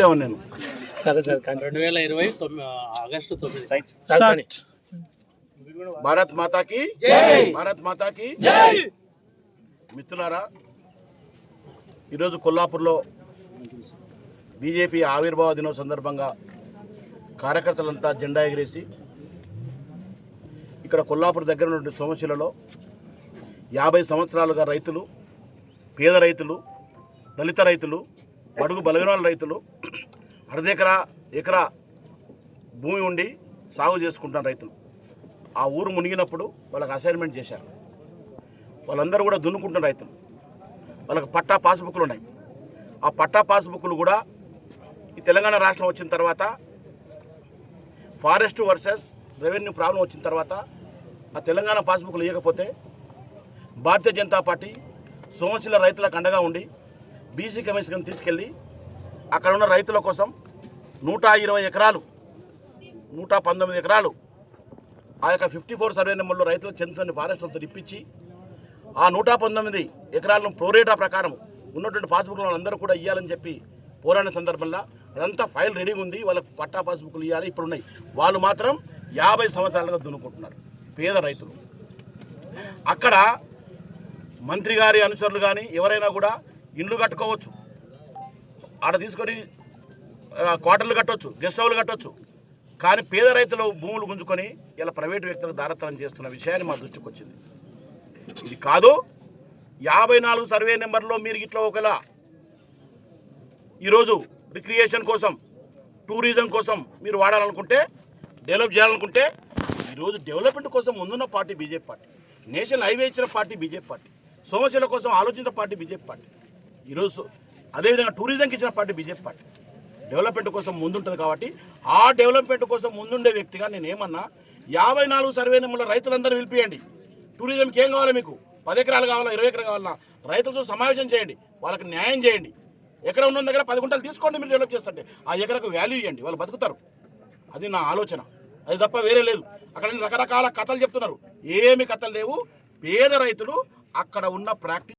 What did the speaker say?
నేను సరే సరే 2020 ఆగస్టు 9 భారత్ మాతాకి జై, భారత్ మాతాకి జై. మిత్రులారా, ఈరోజు కొల్లాపూర్లో బీజేపీ ఆవిర్భావ దినోత్సవం సందర్భంగా కార్యకర్తలంతా జెండా ఎగిరేసి ఇక్కడ కొల్లాపూర్ దగ్గర నుండి సోమశిలలో 50 సంవత్సరాలుగా రైతులు, పేద రైతులు, దళిత రైతులు, బడుగు బలహీన రైతులు ఎకరా భూమి ఉండి సాగు చేసుకుంటున్న రైతులు ఆ ఊరు మునిగినప్పుడు వాళ్ళకి అసైన్మెంట్ చేశారు. వాళ్ళందరూ కూడా దున్నుకుంటున్న రైతులు, వాళ్ళకి పట్టా పాస్బుక్లు ఉన్నాయి. ఆ పట్టా పాస్బుక్లు కూడా ఈ తెలంగాణ రాష్ట్రం వచ్చిన తర్వాత ఫారెస్ట్ వర్సెస్ రెవెన్యూ ప్రాబ్లం వచ్చిన తర్వాత ఆ తెలంగాణ పాస్బుక్లు ఇవ్వకపోతే భారతీయ జనతా పార్టీ సోమశిల రైతులకు అండగా ఉండి బీసీ కమిషన్ తీసుకెళ్ళి అక్కడ ఉన్న రైతుల కోసం 120 ఎకరాలు 119 ఎకరాలు ఆ యొక్క 54 సర్వే నెంబర్లో రైతులకు చెందుతున్న ఫారెస్ట్లతో ఇప్పించి ఆ 119 ఎకరాలను ప్రోరేటా ప్రకారం ఉన్నటువంటి పాస్బుక్లను అందరూ కూడా ఇవ్వాలని చెప్పి పోరాడిన సందర్భంలో అదంతా ఫైల్ రెడీగా ఉంది. వాళ్ళకి పట్టా పాస్బుక్లు ఇవ్వాలి, ఇప్పుడు ఉన్నాయి. వాళ్ళు మాత్రం 50 సంవత్సరాలుగా దున్నుకుంటున్నారు, పేద రైతులు. అక్కడ మంత్రి గారి అనుచరులు కానీ ఎవరైనా కూడా ఇండ్లు కట్టుకోవచ్చు, ఆడ తీసుకొని క్వార్టర్లు కట్టవచ్చు, గెస్ట్ హౌస్లు కట్టవచ్చు. కానీ పేద రైతులు భూములు గుంజుకొని ఇలా ప్రైవేటు వ్యక్తులకు దారతనం చేస్తున్న విషయాన్ని మా దృష్టికి వచ్చింది. ఇది కాదు, 54 సర్వే నెంబర్లో మీరు ఇట్లా ఒకలా ఈరోజు రిక్రియేషన్ కోసం, టూరిజం కోసం మీరు వాడాలనుకుంటే, డెవలప్ చేయాలనుకుంటే, ఈరోజు డెవలప్మెంట్ కోసం ముందున్న party BJP party, national highway ఇచ్చిన పార్టీ బీజేపీ పార్టీ, సోమశిల కోసం ఆలోచించిన పార్టీ బీజేపీ పార్టీ, ఈరోజు అదేవిధంగా టూరిజంకి ఇచ్చిన పార్టీ బీజేపీ పార్టీ. డెవలప్మెంట్ కోసం ముందుంటుంది కాబట్టి ఆ డెవలప్మెంట్ కోసం ముందుండే వ్యక్తిగా నేను ఏమన్నా 54 సర్వే నెంబర్ల రైతులందరూ పిలిపియండి. టూరిజంకి ఏం కావాలి, మీకు 10 ఎకరాలు కావాలా, 20 ఎకరాలు కావాలా, రైతులతో సమావేశం చేయండి, వాళ్ళకి న్యాయం చేయండి. ఎకరం ఉన్న దగ్గర 10 గుంటలు తీసుకోండి, మీరు డెవలప్ చేస్తుంటే ఆ ఎకరకు వాల్యూ ఇవ్వండి, వాళ్ళు బతుకుతారు. అది నా ఆలోచన, అది తప్ప వేరే లేదు. అక్కడ రకరకాల కథలు చెప్తున్నారు, ఏమి కథలు లేవు. పేద రైతులు అక్కడ ఉన్న ప్రాక్టీస్